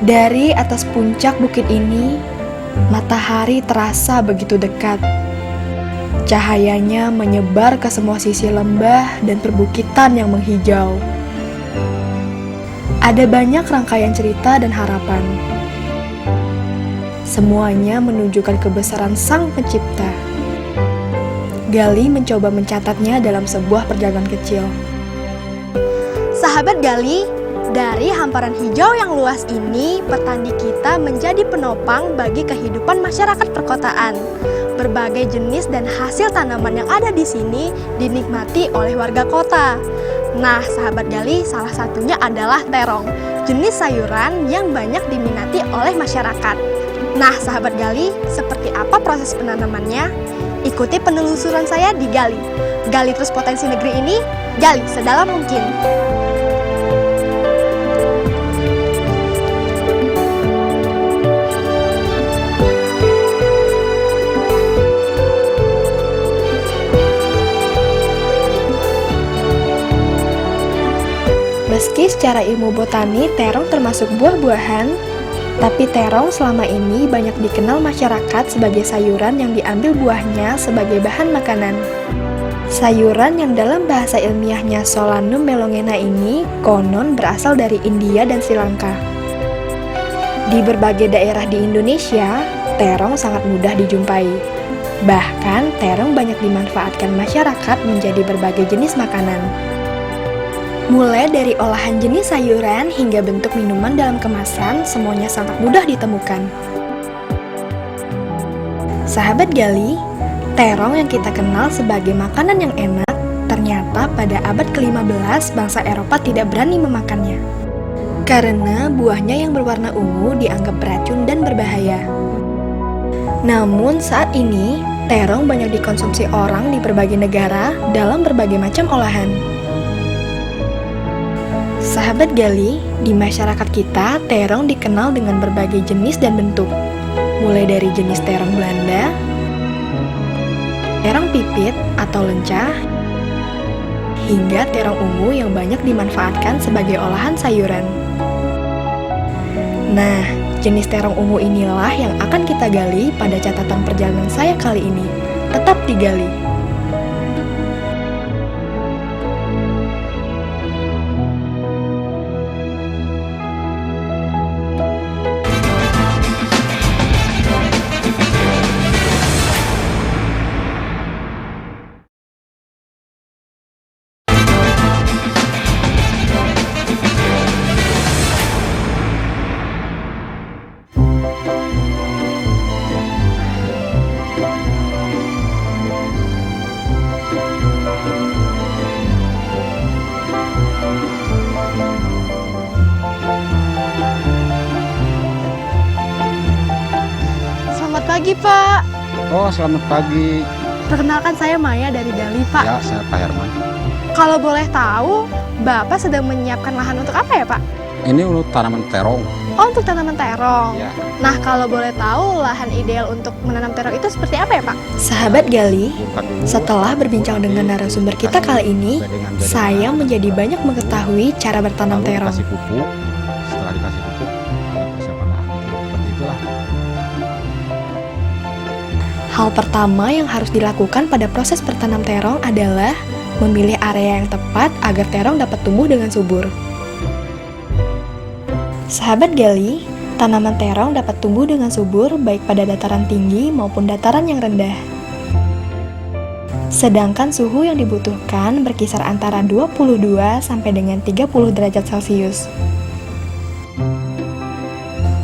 Dari atas puncak bukit ini, matahari terasa begitu dekat. Cahayanya menyebar ke semua sisi lembah dan perbukitan yang menghijau. Ada banyak rangkaian cerita dan harapan. Semuanya menunjukkan kebesaran Sang Pencipta. Gali mencoba mencatatnya dalam sebuah perjalanan kecil. Sahabat Gali, dari hamparan hijau yang luas ini, petani kita menjadi penopang bagi kehidupan masyarakat perkotaan. Berbagai jenis dan hasil tanaman yang ada di sini dinikmati oleh warga kota. Nah, sahabat Gali, salah satunya adalah terong, jenis sayuran yang banyak diminati oleh masyarakat. Nah, sahabat Gali, seperti apa proses penanamannya? Ikuti penelusuran saya di Gali. Gali terus potensi negeri ini, gali sedalam mungkin. Meski secara ilmu botani terong termasuk buah-buahan, tapi terong selama ini banyak dikenal masyarakat sebagai sayuran yang diambil buahnya sebagai bahan makanan. Sayuran yang dalam bahasa ilmiahnya Solanum melongena ini konon berasal dari India dan Sri Lanka. Di berbagai daerah di Indonesia, terong sangat mudah dijumpai. Bahkan, terong banyak dimanfaatkan masyarakat menjadi berbagai jenis makanan. Mulai dari olahan jenis sayuran hingga bentuk minuman dalam kemasan, semuanya sangat mudah ditemukan. Sahabat Gali, terong yang kita kenal sebagai makanan yang enak, ternyata pada abad ke-15 bangsa Eropa tidak berani memakannya. Karena buahnya yang berwarna ungu dianggap beracun dan berbahaya. Namun saat ini, terong banyak dikonsumsi orang di berbagai negara dalam berbagai macam olahan. Sahabat Gali, di masyarakat kita, terong dikenal dengan berbagai jenis dan bentuk. Mulai dari jenis terong Belanda, terong pipit atau lencah, hingga terong ungu yang banyak dimanfaatkan sebagai olahan sayuran. Nah, jenis terong ungu inilah yang akan kita gali pada catatan perjalanan saya kali ini. Tetap digali. Selamat pagi, Pak. Oh, selamat pagi. Perkenalkan, saya Maya dari Gali, Pak. Ya, saya Pak Herman. Kalau boleh tahu, Bapak sedang menyiapkan lahan untuk apa ya, Pak? Ini untuk tanaman terong. Oh, untuk tanaman terong. Ya. Nah, kalau boleh tahu, lahan ideal untuk menanam terong itu seperti apa ya, Pak? Sahabat Gali, Bukan dulu. setelah berbincang dengan narasumber kita kali ini, saya menjadi banyak mengetahui cara bertanam Lalu terong. Kasih pupuk. Setelah dikasih pupuk, persiapan lahan. Seperti itulah. Hal pertama yang harus dilakukan pada proses bertanam terong adalah memilih area yang tepat agar terong dapat tumbuh dengan subur. Sahabat Gali, tanaman terong dapat tumbuh dengan subur baik pada dataran tinggi maupun dataran yang rendah. Sedangkan suhu yang dibutuhkan berkisar antara 22 sampai dengan 30 derajat Celcius.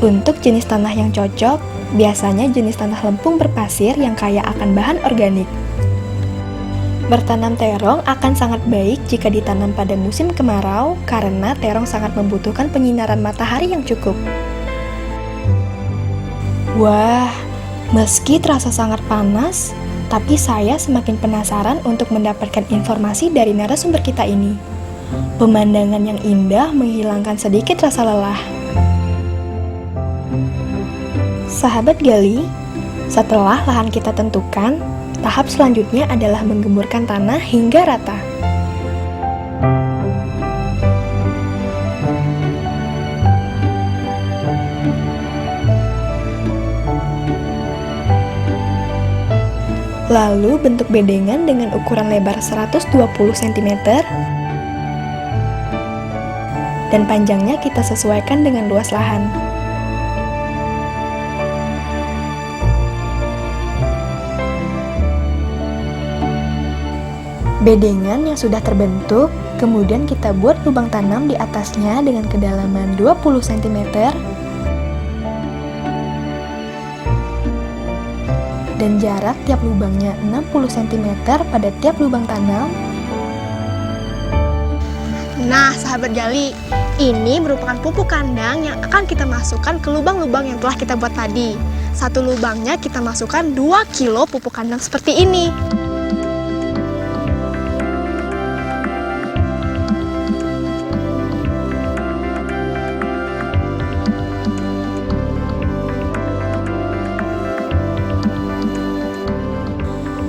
Untuk jenis tanah yang cocok, biasanya jenis tanah lempung berpasir yang kaya akan bahan organik. Bertanam terong akan sangat baik jika ditanam pada musim kemarau karena terong sangat membutuhkan penyinaran matahari yang cukup. Wah, meski terasa sangat panas, tapi saya semakin penasaran untuk mendapatkan informasi dari narasumber kita ini. Pemandangan yang indah menghilangkan sedikit rasa lelah. Sahabat Gali, setelah lahan kita tentukan, tahap selanjutnya adalah menggemburkan tanah hingga rata. Lalu bentuk bedengan dengan ukuran lebar 120 cm dan panjangnya kita sesuaikan dengan luas lahan. Bedengan yang sudah terbentuk, kemudian kita buat lubang tanam di atasnya dengan kedalaman 20 cm dan jarak tiap lubangnya 60 cm pada tiap lubang tanam. Nah, sahabat gali, ini merupakan pupuk kandang yang akan kita masukkan ke lubang-lubang yang telah kita buat tadi. Satu lubangnya kita masukkan 2 kilo pupuk kandang seperti ini.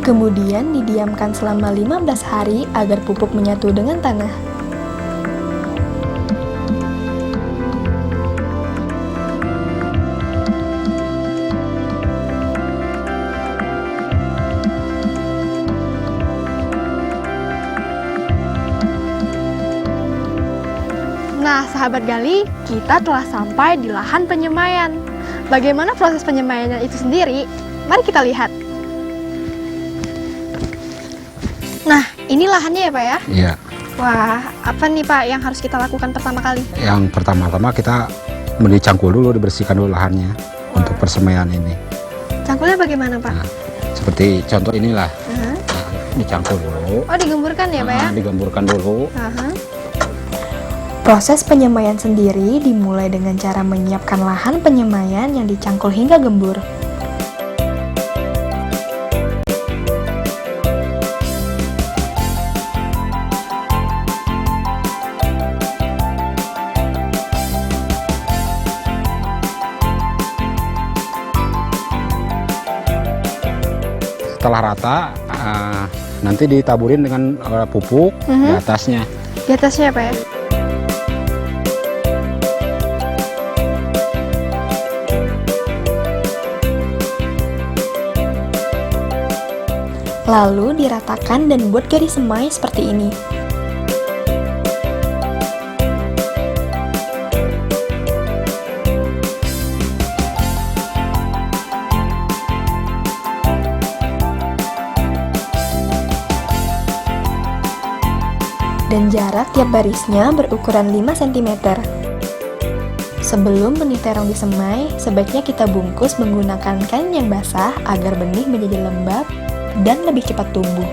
Kemudian didiamkan selama 15 hari agar pupuk menyatu dengan tanah. Nah, sahabat gali, kita telah sampai di lahan penyemaian. Bagaimana proses penyemaiannya itu sendiri? Mari kita lihat. Nah, ini lahannya ya Pak ya? Iya. Wah, apa nih Pak yang harus kita lakukan pertama kali? Yang pertama-tama kita dicangkul dulu, dibersihkan dulu lahannya untuk persemaian ini. Cangkulnya bagaimana Pak? Nah, seperti contoh inilah. Aha. Nah, dicangkul dulu. Oh, digemburkan ya Pak ya? Digemburkan dulu. Aha. Proses penyemaian sendiri dimulai dengan cara menyiapkan lahan penyemaian yang dicangkul hingga gembur. Setelah rata, nanti ditaburin dengan pupuk di atasnya. Di atasnya ya Pak ya? Lalu diratakan dan buat garis semai seperti ini. Dan jarak tiap barisnya berukuran 5 cm. Sebelum benih terong disemai, sebaiknya kita bungkus menggunakan kain yang basah agar benih menjadi lembab dan lebih cepat tumbuh.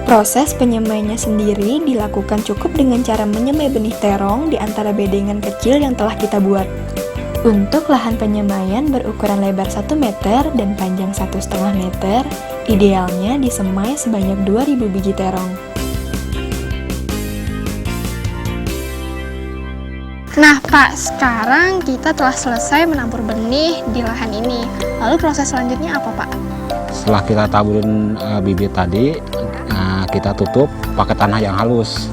Proses penyemaiannya sendiri dilakukan cukup dengan cara menyemai benih terong di antara bedengan kecil yang telah kita buat. Untuk lahan penyemaian berukuran lebar 1 meter dan panjang 1,5 meter, idealnya disemai sebanyak 2000 biji terong. Nah Pak, sekarang kita telah selesai menabur benih di lahan ini. Lalu proses selanjutnya apa Pak? Setelah kita taburin bibit tadi, kita tutup pakai tanah yang halus.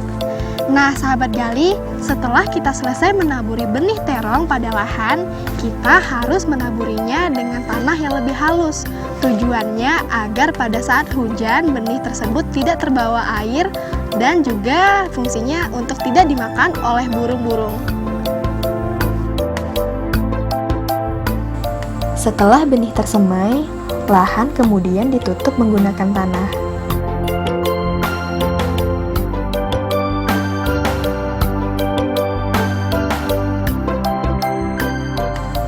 Nah sahabat gali, setelah kita selesai menaburi benih terong pada lahan, kita harus menaburinya dengan tanah yang lebih halus. Tujuannya agar pada saat hujan benih tersebut tidak terbawa air dan juga fungsinya untuk tidak dimakan oleh burung-burung. Setelah benih tersemai, lahan kemudian ditutup menggunakan tanah.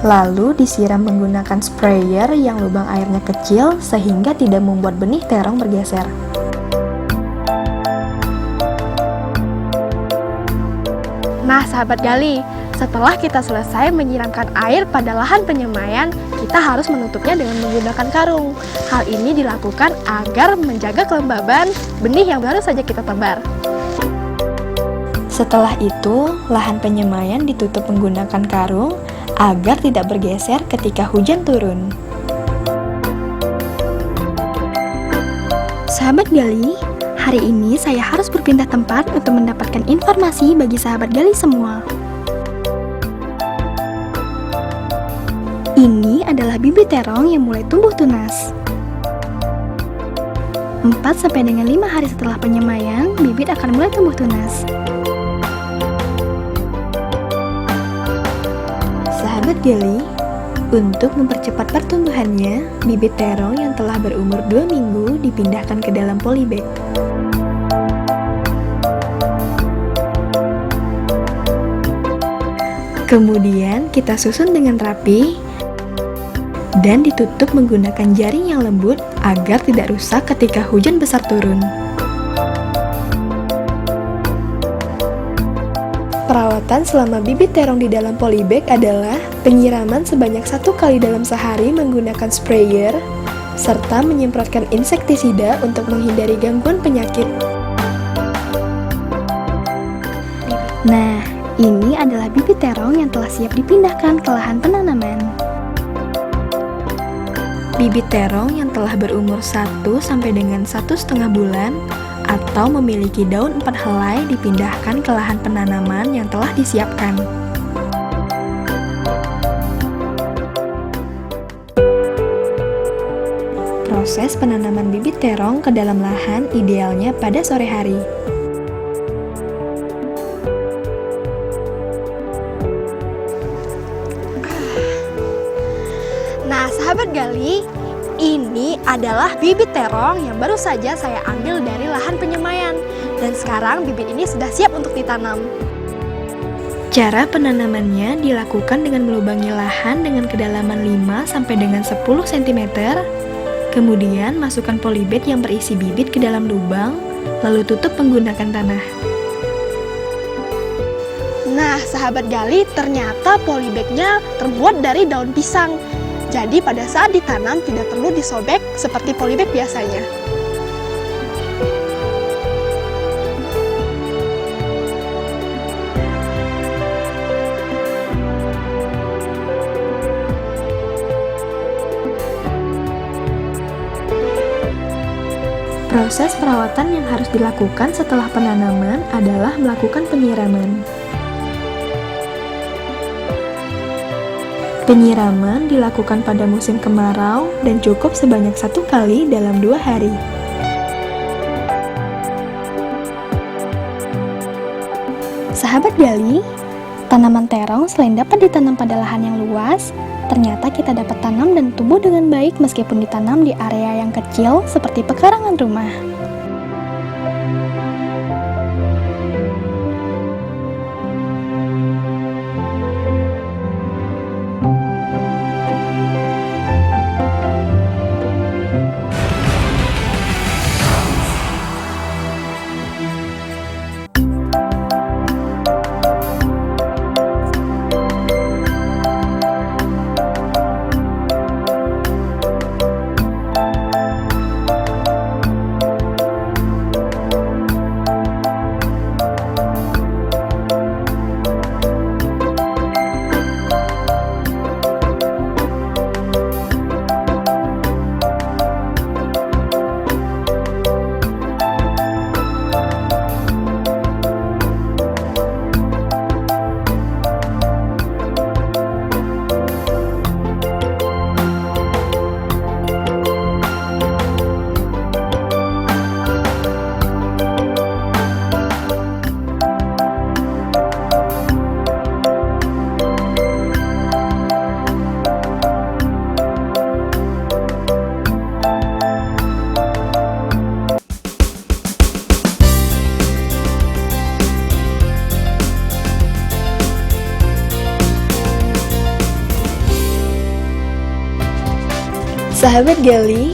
Lalu disiram menggunakan sprayer yang lubang airnya kecil sehingga tidak membuat benih terong bergeser. Nah sahabat gali, setelah kita selesai menyiramkan air pada lahan penyemaian, kita harus menutupnya dengan menggunakan karung. Hal ini dilakukan agar menjaga kelembaban benih yang baru saja kita tebar. Setelah itu, lahan penyemaian ditutup menggunakan karung agar tidak bergeser ketika hujan turun. Sahabat gali, hari ini saya harus berpindah tempat untuk mendapatkan informasi bagi sahabat gali semua. Ini adalah bibit terong yang mulai tumbuh tunas. 4 sampai dengan 5 hari setelah penyemaian, bibit akan mulai tumbuh tunas. Sahabat Gali, untuk mempercepat pertumbuhannya, bibit terong yang telah berumur 2 minggu dipindahkan ke dalam polybag. Kemudian kita susun dengan rapi dan ditutup menggunakan jaring yang lembut agar tidak rusak ketika hujan besar turun. Perawatan selama bibit terong di dalam polybag adalah penyiraman sebanyak 1 kali dalam sehari menggunakan sprayer, serta menyemprotkan insektisida untuk menghindari gangguan penyakit. Nah, ini adalah bibit terong yang telah siap dipindahkan ke lahan penanaman. Bibit terong yang telah berumur 1 sampai dengan 1,5 bulan atau memiliki daun 4 helai dipindahkan ke lahan penanaman yang telah disiapkan. Proses penanaman bibit terong ke dalam lahan idealnya pada sore hari. Nah, sahabat Gali, ini adalah bibit terong yang baru saja saya ambil dari lahan penyemaian. Dan sekarang bibit ini sudah siap untuk ditanam. Cara penanamannya dilakukan dengan melubangi lahan dengan kedalaman 5 sampai dengan 10 cm. Kemudian masukkan polybag yang berisi bibit ke dalam lubang, lalu tutup menggunakan tanah. Nah, sahabat Gali, ternyata polybagnya terbuat dari daun pisang. Jadi pada saat ditanam tidak perlu disobek seperti polybag biasanya. Proses perawatan yang harus dilakukan setelah penanaman adalah melakukan penyiraman. Penyiraman dilakukan pada musim kemarau dan cukup sebanyak 1 kali dalam 2 hari. Sahabat Gali, tanaman terong selain dapat ditanam pada lahan yang luas, ternyata kita dapat tanam dan tumbuh dengan baik meskipun ditanam di area yang kecil seperti pekarangan rumah. Sahabat Gali,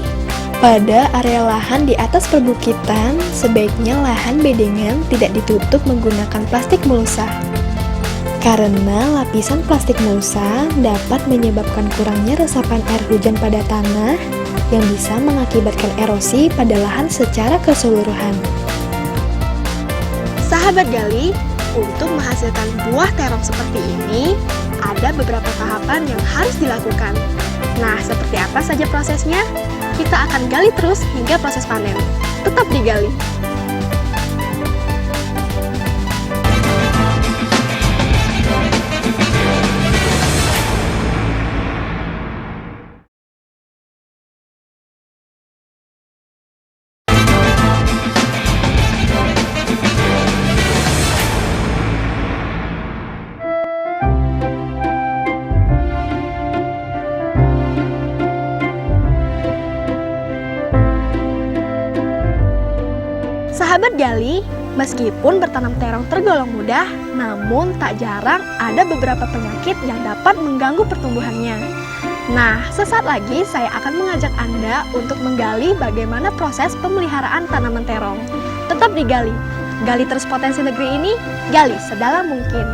pada area lahan di atas perbukitan, sebaiknya lahan bedengan tidak ditutup menggunakan plastik mulsa. Karena lapisan plastik mulsa dapat menyebabkan kurangnya resapan air hujan pada tanah yang bisa mengakibatkan erosi pada lahan secara keseluruhan. Sahabat Gali, untuk menghasilkan buah terong seperti ini, ada beberapa tahapan yang harus dilakukan. Nah, seperti apa saja prosesnya? Kita akan gali terus hingga proses panen. Tetap digali. Sahabat Gali, meskipun bertanam terong tergolong mudah, namun tak jarang ada beberapa penyakit yang dapat mengganggu pertumbuhannya. Nah, sesaat lagi saya akan mengajak Anda untuk menggali bagaimana proses pemeliharaan tanaman terong. Tetap digali. Gali terus potensi negeri ini, gali sedalam mungkin.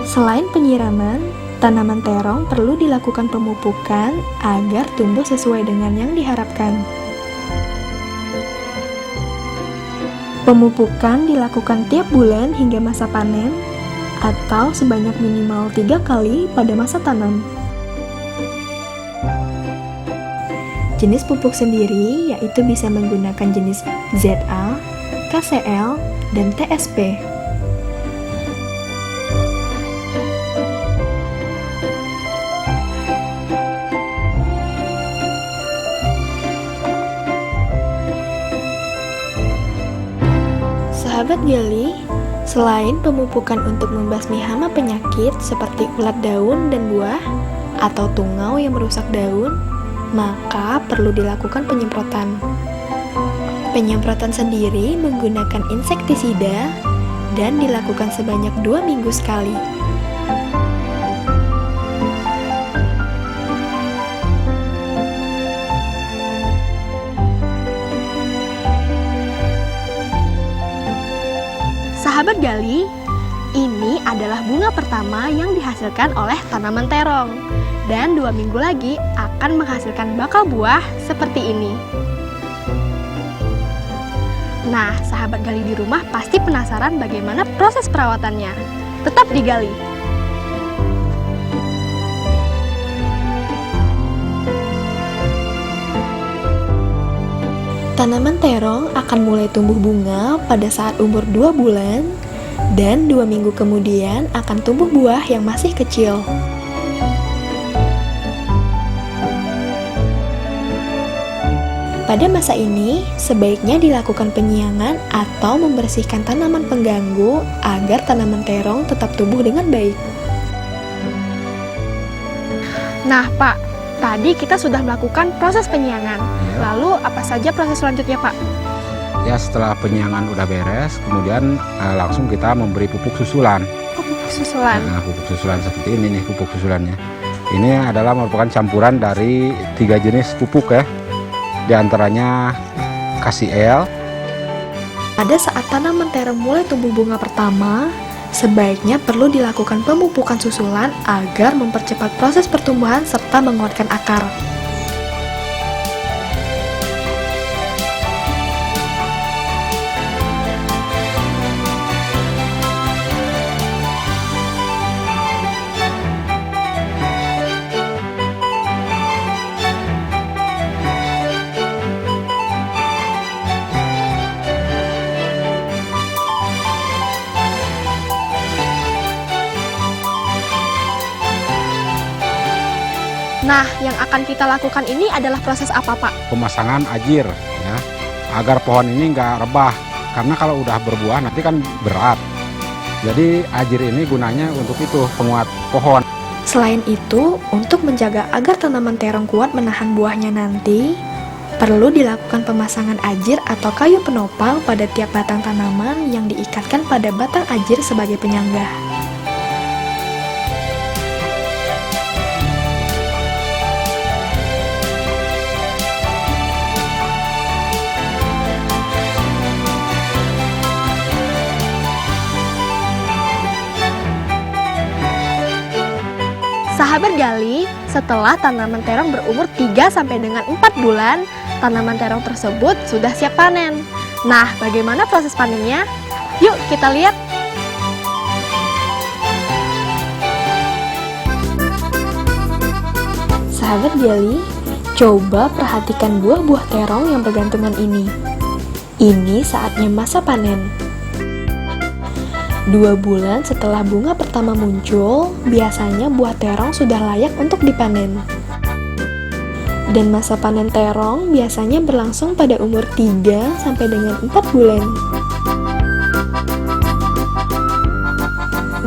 Selain penyiraman, tanaman terong perlu dilakukan pemupukan agar tumbuh sesuai dengan yang diharapkan. Pemupukan dilakukan tiap bulan hingga masa panen, atau sebanyak minimal 3 kali pada masa tanam. Jenis pupuk sendiri yaitu bisa menggunakan jenis ZA, KCL, dan TSP. Sahabat Gali, selain pemupukan untuk membasmi hama penyakit seperti ulat daun dan buah atau tungau yang merusak daun, maka perlu dilakukan penyemprotan. Penyemprotan sendiri menggunakan insektisida dan dilakukan sebanyak 2 minggu sekali. Sahabat Gali, ini adalah bunga pertama yang dihasilkan oleh tanaman terong. Dan 2 minggu lagi akan menghasilkan bakal buah seperti ini. Nah, sahabat Gali di rumah pasti penasaran bagaimana proses perawatannya. Tetap digali. Tanaman terong akan mulai tumbuh bunga pada saat umur 2 bulan dan 2 minggu kemudian akan tumbuh buah yang masih kecil. Pada masa ini, sebaiknya dilakukan penyiangan atau membersihkan tanaman pengganggu agar tanaman terong tetap tumbuh dengan baik. Nah, Pak, tadi kita sudah melakukan proses penyiangan. Lalu apa saja proses selanjutnya, Pak? Ya, setelah penyiangan udah beres, kemudian langsung kita memberi pupuk susulan. Oh, pupuk susulan. Nah, pupuk susulan seperti ini nih pupuk susulannya. Ini adalah merupakan campuran dari 3 jenis pupuk ya. Di antaranya KCL. Pada saat tanaman terong mulai tumbuh bunga pertama, sebaiknya perlu dilakukan pemupukan susulan agar mempercepat proses pertumbuhan serta menguatkan akar. Nah, yang akan kita lakukan ini adalah proses apa, Pak? Pemasangan ajir ya, agar pohon ini nggak rebah. Karena kalau udah berbuah nanti kan berat. Jadi ajir ini gunanya untuk itu, penguat pohon. Selain itu, untuk menjaga agar tanaman terong kuat menahan buahnya nanti, perlu dilakukan pemasangan ajir atau kayu penopang pada tiap batang tanaman yang diikatkan pada batang ajir sebagai penyangga. Sahabat Gali, setelah tanaman terong berumur 3 sampai dengan 4 bulan, tanaman terong tersebut sudah siap panen. Nah, bagaimana proses panennya? Yuk kita lihat. Sahabat Gali, coba perhatikan buah-buah terong yang bergantungan ini. Ini saatnya masa panen. 2 bulan setelah bunga pertama muncul, biasanya buah terong sudah layak untuk dipanen. Dan masa panen terong biasanya berlangsung pada umur 3 sampai dengan 4 bulan.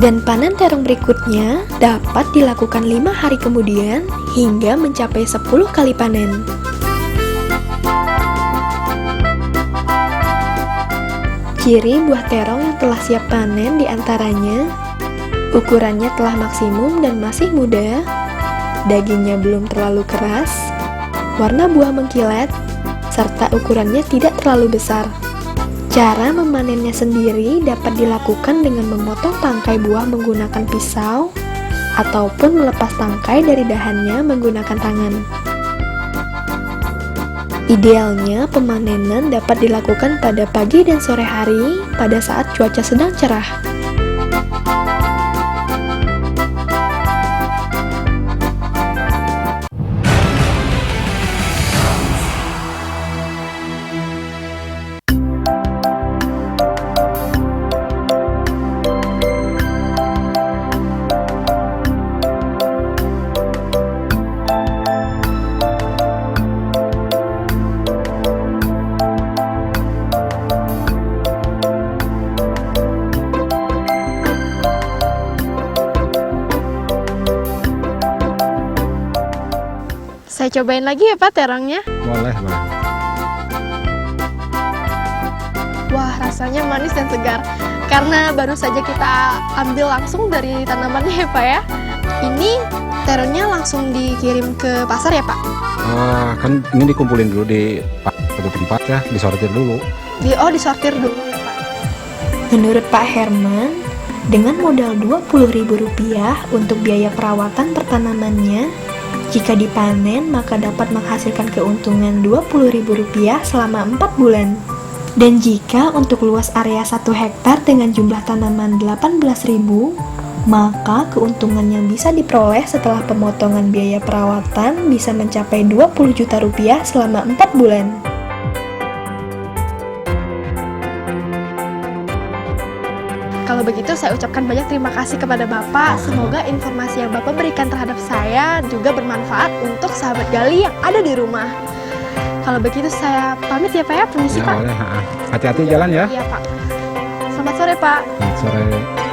Dan panen terong berikutnya dapat dilakukan 5 hari kemudian hingga mencapai 10 kali panen. Ciri buah terong yang telah siap panen diantaranya ukurannya telah maksimum dan masih muda, dagingnya belum terlalu keras, warna buah mengkilat, serta ukurannya tidak terlalu besar. Cara memanennya sendiri dapat dilakukan dengan memotong tangkai buah menggunakan pisau ataupun melepas tangkai dari dahannya menggunakan tangan. Idealnya pemanenan dapat dilakukan pada pagi dan sore hari pada saat cuaca sedang cerah. Saya cobain lagi ya Pak terongnya. Boleh, boleh. Wah, rasanya manis dan segar. Karena baru saja kita ambil langsung dari tanamannya ya Pak ya. Ini terongnya langsung dikirim ke pasar ya Pak? Kan ini dikumpulin dulu di satu tempat ya, disortir dulu. Disortir dulu ya Pak. Menurut Pak Herman, dengan modal Rp20.000 untuk biaya perawatan per tanamannya, jika dipanen maka dapat menghasilkan keuntungan Rp20.000 selama 4 bulan. Dan jika untuk luas area 1 hektar dengan jumlah tanaman 18.000, maka keuntungan yang bisa diperoleh setelah pemotongan biaya perawatan bisa mencapai Rp20 juta selama 4 bulan. Kalau begitu saya ucapkan banyak terima kasih kepada Bapak. Semoga informasi yang Bapak berikan terhadap saya juga bermanfaat untuk sahabat Gali yang ada di rumah. Kalau begitu saya pamit ya Pak ya, permisi Ya, Pak. boleh. Hati-hati jalan ya. Iya Pak. Selamat sore Pak. Selamat sore.